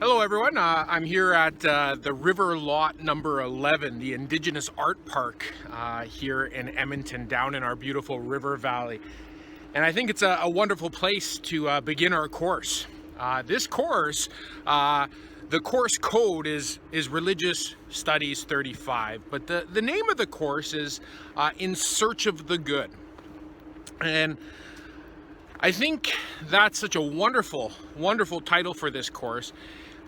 Hello everyone, I'm here at the River Lot number 11, the Indigenous Art Park here in Edmonton, down in our beautiful river valley. And I think it's a wonderful place to begin our course. This course, the course code is Religious Studies 35, but the name of the course is In Search of the Good. And I think that's such a wonderful, wonderful title for this course.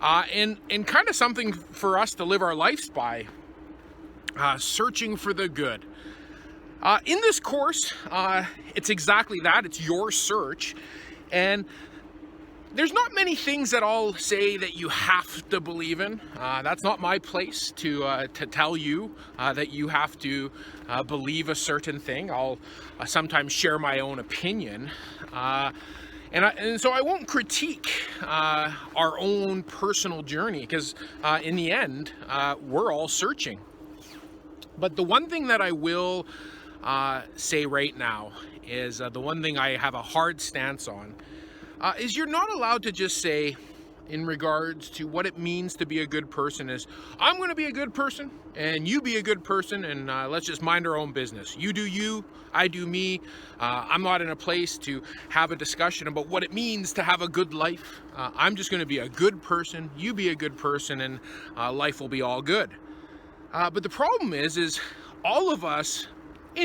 And kind of something for us to live our lives by, searching for the good. In this course, it's exactly that. It's your search. And there's not many things that I'll say that you have to believe in. That's not my place to tell you that you have to believe a certain thing. I'll sometimes share my own opinion. And so I won't critique our own personal journey, because in the end, we're all searching. But the one thing that I will say right now is the one thing I have a hard stance on is you're not allowed to just say, in regards to what it means to be a good person, is I'm going to be a good person and you be a good person, and let's just mind our own business. You do you, I do me. I'm not in a place to have a discussion about what it means to have a good life. I'm just going to be a good person, you be a good person, and life will be all good. But the problem is all of us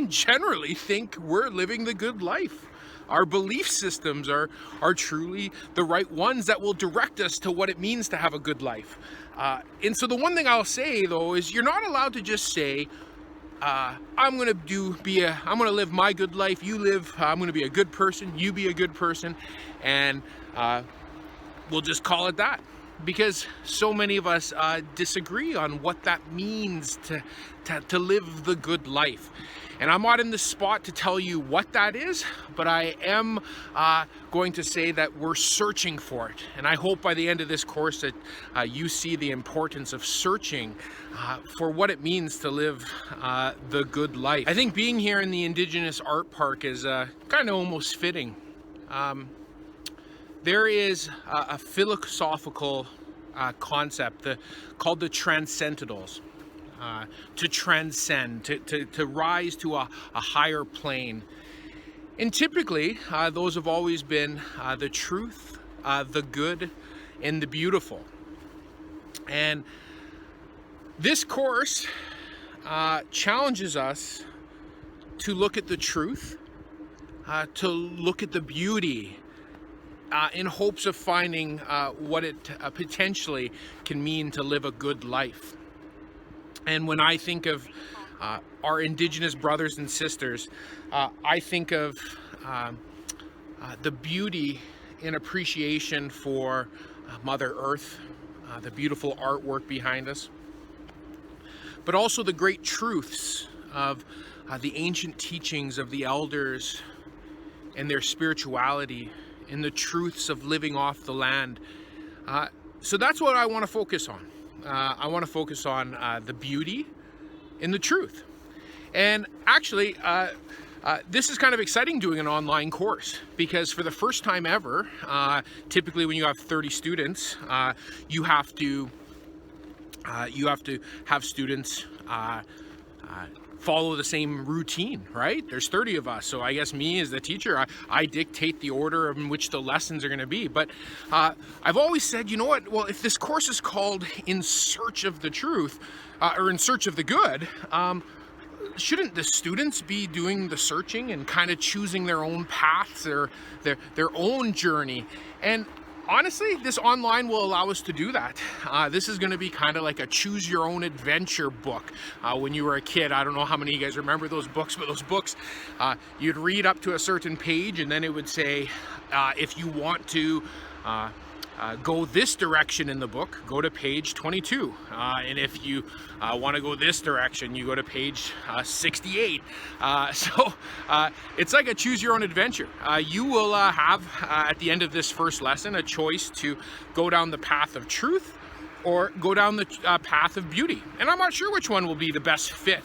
generally think we're living the good life. Our belief systems are truly the right ones that will direct us to what it means to have a good life. And so the one thing I'll say though is you're not allowed to just say, I'm gonna live my good life, I'm gonna be a good person, you be a good person, and we'll just call it that. Because so many of us disagree on what that means to live the good life. And I'm not in the spot to tell you what that is, but I am going to say that we're searching for it. And I hope by the end of this course that you see the importance of searching for what it means to live the good life. I think being here in the Indigenous Art Park is kind of almost fitting. There is a philosophical concept called the transcendentals. To transcend, to rise to a higher plane. And typically, those have always been the truth, the good, and the beautiful. And this course challenges us to look at the truth, to look at the beauty, in hopes of finding what it potentially can mean to live a good life. And when I think of our Indigenous brothers and sisters, I think of the beauty and appreciation for Mother Earth, the beautiful artwork behind us, but also the great truths of the ancient teachings of the elders and their spirituality and the truths of living off the land. So that's what I want to focus on. I want to focus on the beauty and the truth. And actually, this is kind of exciting doing an online course, because for the first time ever, typically when you have 30 students, you have to have students follow the same routine, right? There's 30 of us, so I guess me as the teacher, I dictate the order in which the lessons are going to be. But I've always said, you know what, well, if this course is called In Search of the Truth, or In Search of the Good, shouldn't the students be doing the searching and kind of choosing their own paths, or their own journey? And honestly, this online will allow us to do that. This is going to be kind of like a choose your own adventure book. When you were a kid, I don't know how many of you guys remember those books, but those books, you'd read up to a certain page and then it would say, if you want to go this direction in the book, go to page 22. And if you want to go this direction, you go to page 68. So it's like a choose your own adventure. You will have, at the end of this first lesson, a choice to go down the path of truth or go down the path of beauty. And I'm not sure which one will be the best fit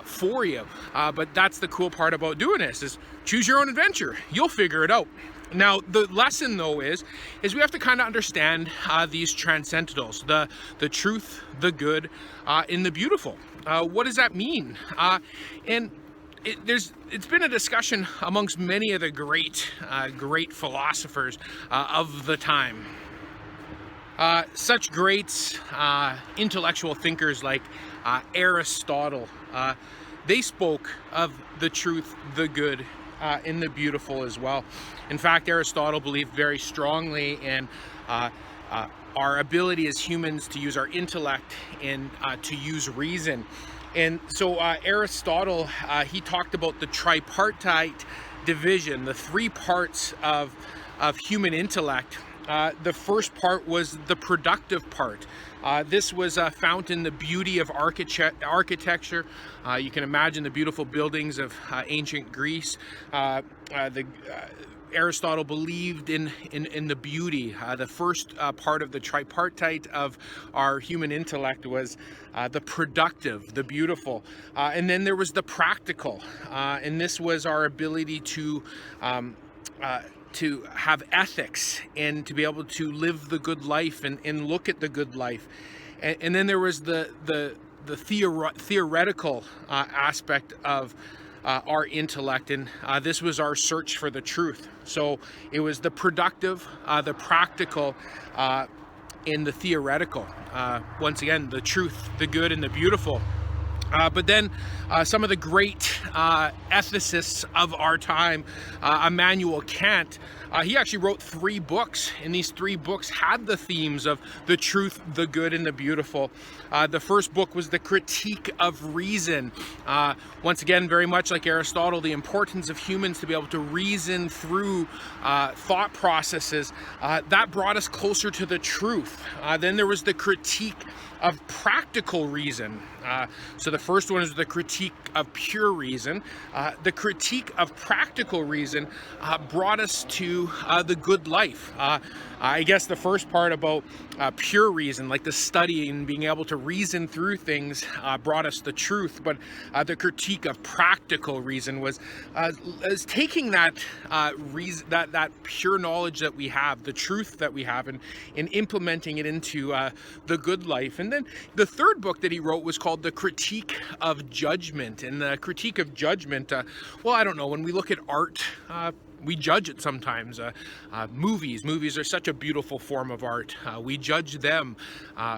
for you. But that's the cool part about doing this, is choose your own adventure. You'll figure it out. Now, the lesson, though, is we have to kind of understand these transcendentals, the truth, the good, and the beautiful. What does that mean? And it's been a discussion amongst many of the great philosophers of the time. Such great intellectual thinkers like Aristotle, they spoke of the truth, the good, and the beautiful as well. In fact, Aristotle believed very strongly in our ability as humans to use our intellect and to use reason. And so Aristotle, he talked about the tripartite division, the three parts of human intellect. The first part was the productive part. This was found in the beauty of architecture. You can imagine the beautiful buildings of ancient Greece. Aristotle believed in the beauty. The first part of the tripartite of our human intellect was the productive, the beautiful. And then there was the practical. And this was our ability to have ethics and to be able to live the good life and look at the good life. And then there was the theoretical aspect of our intellect, and this was our search for the truth. So it was the productive, the practical, and the theoretical. Once again, the truth, the good, and the beautiful. But then some of the great ethicists of our time, Immanuel Kant, he actually wrote 3 books, and these 3 books had the themes of the truth, the good, and the beautiful. The first book was The Critique of Reason. Once again, very much like Aristotle, the importance of humans to be able to reason through thought processes. That brought us closer to the truth. Then there was The Critique of Practical Reason. So the first one is the critique of pure reason. The critique of practical reason brought us to the good life. I guess the first part about pure reason, like the study and being able to reason through things, brought us the truth. But the critique of practical reason was taking that reason, that pure knowledge that we have, the truth that we have, and implementing it into the good life. And then the third book that he wrote was called The Critique of Judgment. And the critique of judgment, well, I don't know, when we look at art, we judge it sometimes. Movies are such a beautiful form of art. We judge them.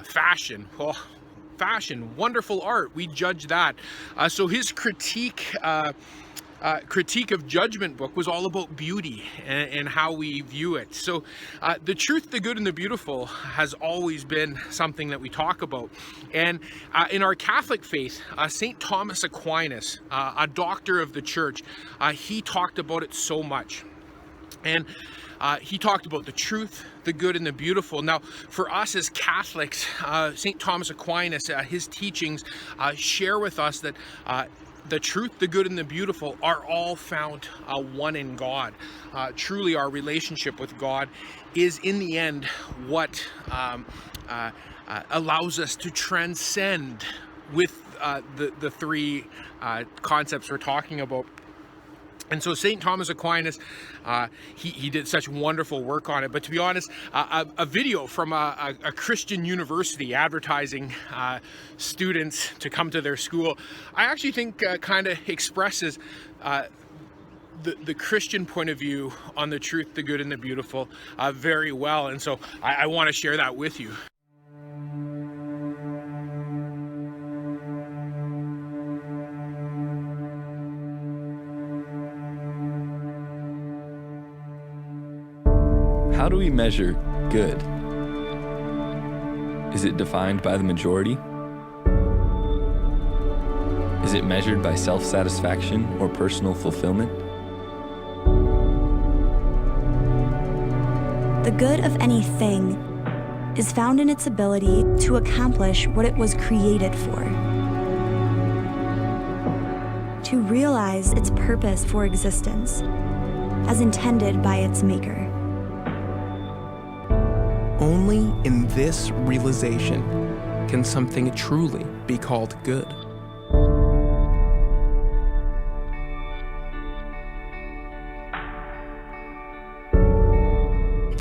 Fashion, wonderful art. We judge that. So his critique of Judgment book was all about beauty and how we view it. So the truth, the good, and the beautiful has always been something that we talk about. And in our Catholic faith, St. Thomas Aquinas, a doctor of the church, he talked about it so much. And he talked about the truth, the good, and the beautiful. Now, for us as Catholics, St. Thomas Aquinas, his teachings share with us that the truth, the good, and the beautiful are all found one in God. Truly, our relationship with God is, in the end, what allows us to transcend with the 3 concepts we're talking about. And so St. Thomas Aquinas, he did such wonderful work on it. But to be honest, a video from a Christian university advertising students to come to their school, I actually think kind of expresses the Christian point of view on the truth, the good, and the beautiful very well. And so I want to share that with you. How do we measure good? Is it defined by the majority? Is it measured by self-satisfaction or personal fulfillment? The good of anything is found in its ability to accomplish what it was created for, to realize its purpose for existence, as intended by its maker. Only in this realization can something truly be called good.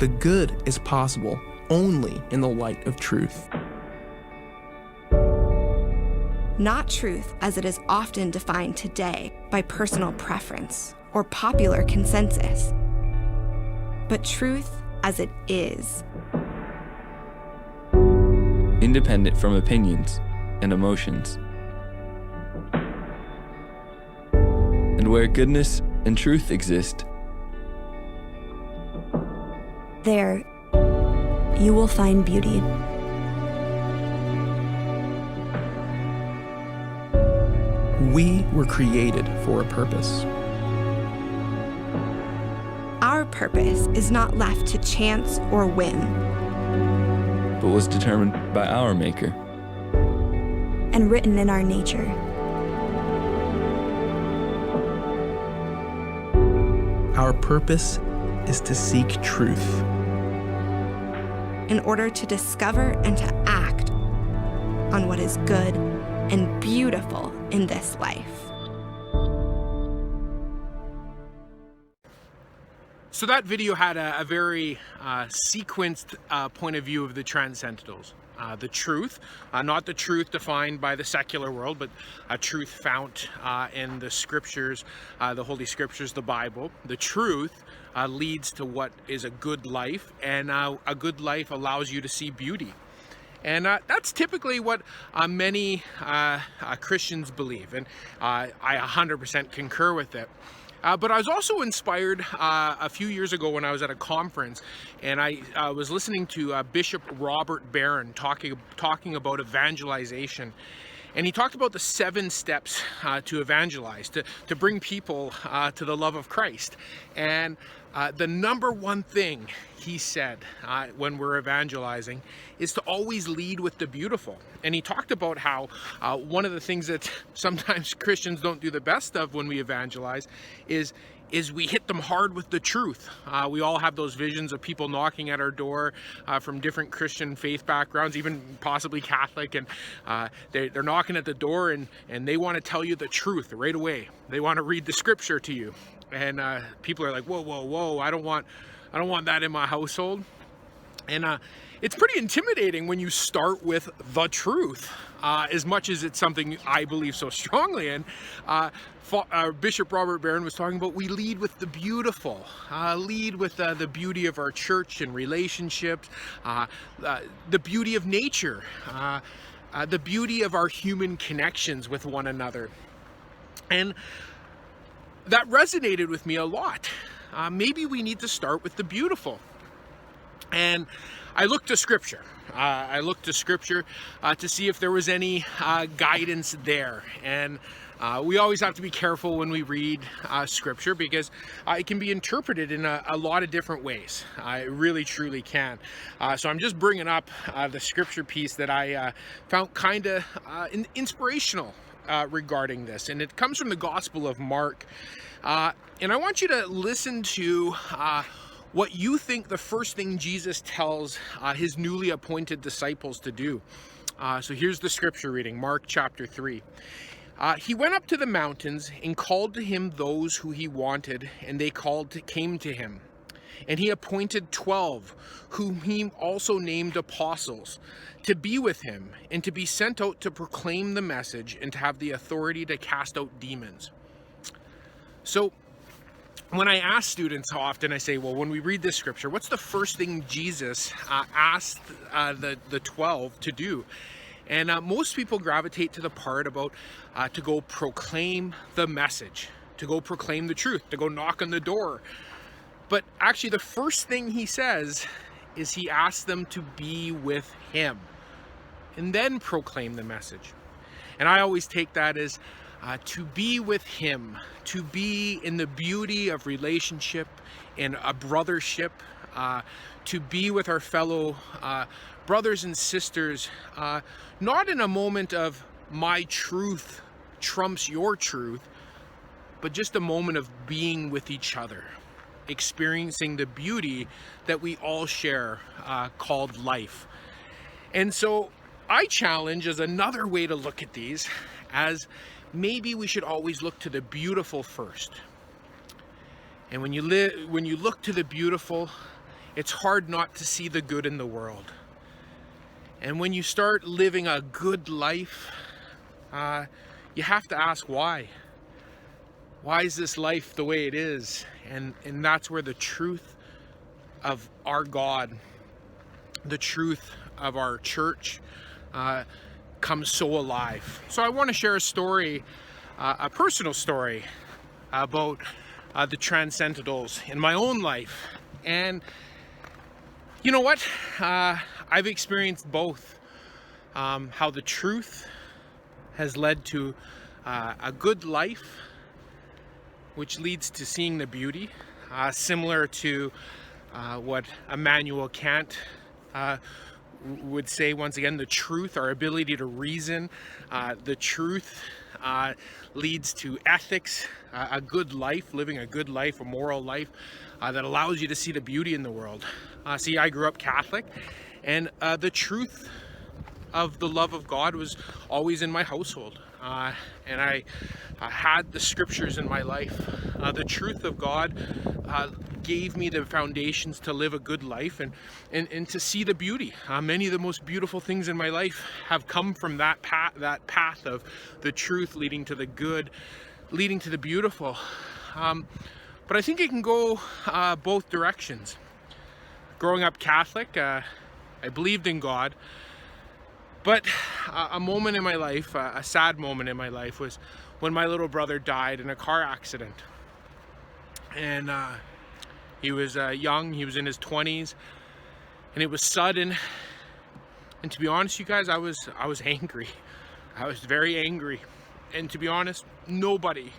The good is possible only in the light of truth. Not truth as it is often defined today by personal preference or popular consensus, but truth as it is. Independent from opinions and emotions. And where goodness and truth exist, There, you will find beauty. We were created for a purpose. Our purpose is not left to chance or whim, but was determined by our Maker. and written in our nature. Our purpose is to seek truth. In order to discover and to act on what is good and beautiful in this life. So that video had a very sequenced point of view of the transcendentals. The truth, not the truth defined by the secular world, but a truth found in the scriptures, the Holy Scriptures, the Bible. The truth leads to what is a good life, and a good life allows you to see beauty. And that's typically what many Christians believe, and I 100% concur with it. But I was also inspired a few years ago when I was at a conference, and I was listening to Bishop Robert Barron talking about evangelization. And he talked about the 7 steps to evangelize, to bring people to the love of Christ. And the number one thing he said when we're evangelizing is to always lead with the beautiful. And he talked about how one of the things that sometimes Christians don't do the best of when we evangelize is we hit them hard with the truth. We all have those visions of people knocking at our door from different Christian faith backgrounds, even possibly Catholic, and they're knocking at the door and they want to tell you the truth right away. They want to read the scripture to you. And people are like, whoa, whoa, whoa, I don't want that in my household. And it's pretty intimidating when you start with the truth, as much as it's something I believe so strongly in. Bishop Robert Barron was talking about we lead with the beautiful, lead with the beauty of our church and relationships, the beauty of nature, the beauty of our human connections with one another. And that resonated with me a lot. Maybe we need to start with the beautiful. And I looked to Scripture. I looked to Scripture to see if there was any guidance there. And we always have to be careful when we read Scripture because it can be interpreted in a lot of different ways. It really, truly can. So I'm just bringing up the Scripture piece that I found kind of inspirational regarding this. And it comes from the Gospel of Mark. And I want you to listen to what you think the first thing Jesus tells his newly appointed disciples to do. So here's the scripture reading, Mark chapter 3. He went up to the mountains and called to him those who he wanted, and they came to him. And he appointed 12, whom he also named apostles, to be with him and to be sent out to proclaim the message and to have the authority to cast out demons. So when I ask students often, I say, well, when we read this scripture, what's the first thing Jesus asked the 12 to do? And most people gravitate to the part about to go proclaim the message, to go proclaim the truth, to go knock on the door. But actually the first thing he says is he asks them to be with him and then proclaim the message. And I always take that as to be with him, to be in the beauty of relationship and a brothership, to be with our fellow brothers and sisters, not in a moment of my truth trumps your truth, but just a moment of being with each other, experiencing the beauty that we all share, called life. And so I challenge as another way to look at these as maybe we should always look to the beautiful first. And when you look to the beautiful, it's hard not to see the good in the world. And when you start living a good life, you have to ask why. Why is this life the way it is? And that's where the truth of our God, the truth of our church, comes so alive. So I want to share a story, a personal story about the Transcendentals in my own life. And you know what? I've experienced both. How the truth has led to a good life, which leads to seeing the beauty, similar to what Immanuel Kant would say. Once again, the truth, our ability to reason, the truth leads to ethics, a good life, living a good life, a moral life that allows you to see the beauty in the world. See, I grew up Catholic, and the truth of the love of God was always in my household. And I had the scriptures in my life. The truth of God gave me the foundations to live a good life and to see the beauty. Many of the most beautiful things in my life have come from that path of the truth leading to the good, leading to the beautiful. But I think it can go both directions. Growing up Catholic, I believed in God. But a moment in my life, a sad moment in my life, was when my little brother died in a car accident. And he was young, he was in his 20s, and it was sudden. And to be honest, you guys, I was angry. I was very angry. And to be honest, nobody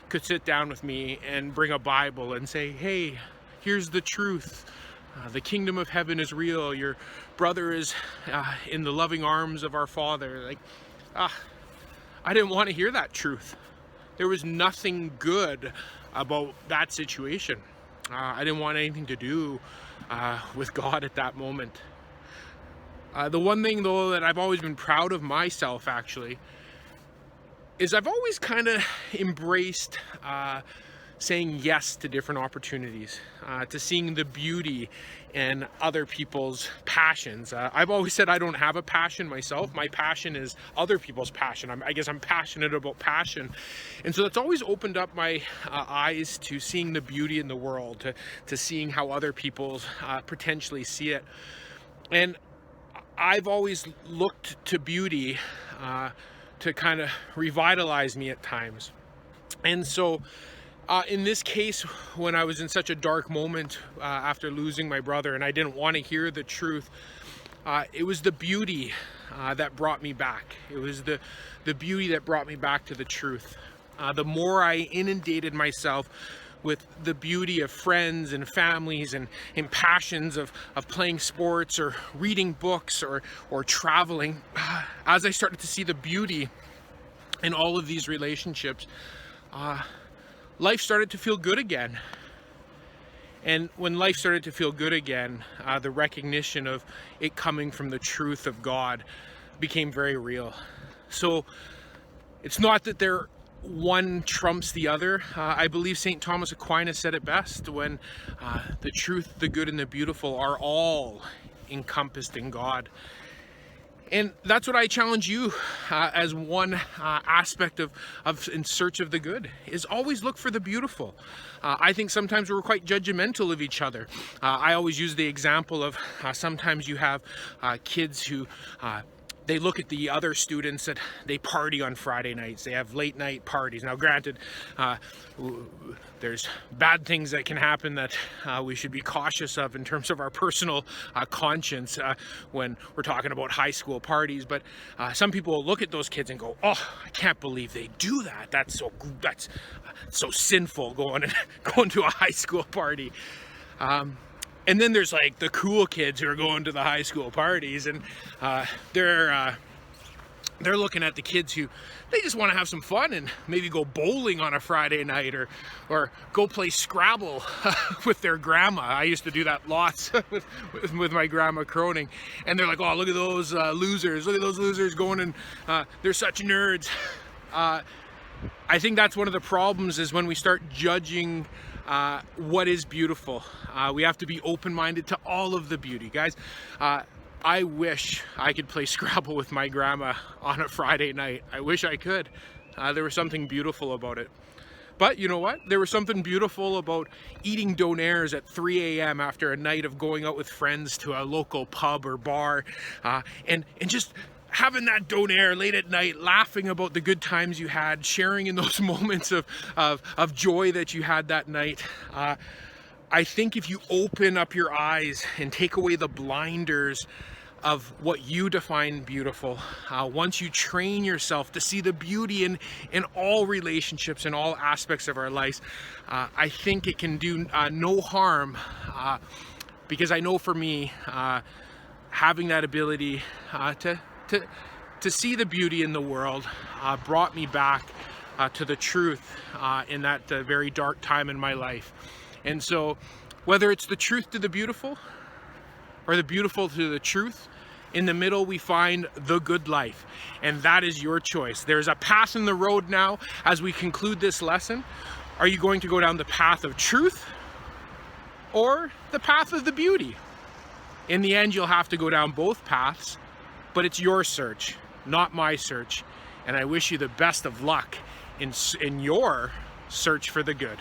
could sit down with me and bring a Bible and say, hey, here's the truth. The kingdom of heaven is real. Your brother is in the loving arms of our Father. I didn't want to hear that truth. There was nothing good about that situation. I didn't want anything to do with God at that moment. The one thing, though, that I've always been proud of myself, actually, is I've always kind of embraced saying yes to different opportunities, to seeing the beauty in other people's passions. I've always said I don't have a passion myself. My passion is other people's passion. I guess I'm passionate about passion. And so that's always opened up my eyes to seeing the beauty in the world, to seeing how other people potentially see it. And I've always looked to beauty to kind of revitalize me at times. And so in this case, when I was in such a dark moment after losing my brother and I didn't want to hear the truth, it was the beauty that brought me back. It was the beauty that brought me back to the truth. The more I inundated myself with the beauty of friends and families and passions of playing sports or reading books or traveling, as I started to see the beauty in all of these relationships, life started to feel good again. And when life started to feel good again, the recognition of it coming from the truth of God became very real. So it's not that one trumps the other. I believe St. Thomas Aquinas said it best when the truth, the good, and the beautiful are all encompassed in God. And that's what I challenge you as one aspect of in search of the good, is always look for the beautiful. I think sometimes we're quite judgmental of each other. I always use the example of sometimes you have kids who they look at the other students that they party on Friday nights. They have late night parties. Now granted, there's bad things that can happen that we should be cautious of in terms of our personal conscience when we're talking about high school parties. But some people will look at those kids and go, oh, I can't believe they do that. That's so sinful going to a high school party. And then there's like the cool kids who are going to the high school parties, and they're looking at the kids who they just want to have some fun and maybe go bowling on a Friday night or go play Scrabble with their grandma. I used to do that lots with my grandma Croning, and they're like, oh, look at those losers. Look at those losers going, and they're such nerds. I think that's one of the problems, is when we start judging what is beautiful. We have to be open-minded to all of the beauty, guys. I wish I could play Scrabble with my grandma on a Friday night. I wish I could. There was something beautiful about it. But you know what? There was something beautiful about eating donairs at 3 a.m. after a night of going out with friends to a local pub or bar, and just having that donair late at night, laughing about the good times you had, sharing in those moments of joy that you had that night. I think if you open up your eyes and take away the blinders of what you define beautiful, once you train yourself to see the beauty in all relationships and all aspects of our lives, I think it can do no harm, because I know for me, having that ability to see the beauty in the world brought me back to the truth in that very dark time in my life. And so whether it's the truth to the beautiful or the beautiful to the truth, in the middle we find the good life, and that is your choice. There's a path in the road now as we conclude this lesson. Are you going to go down the path of truth or the path of the beauty? In the end, you'll have to go down both paths, but it's your search, not my search. And I wish you the best of luck in your search for the good.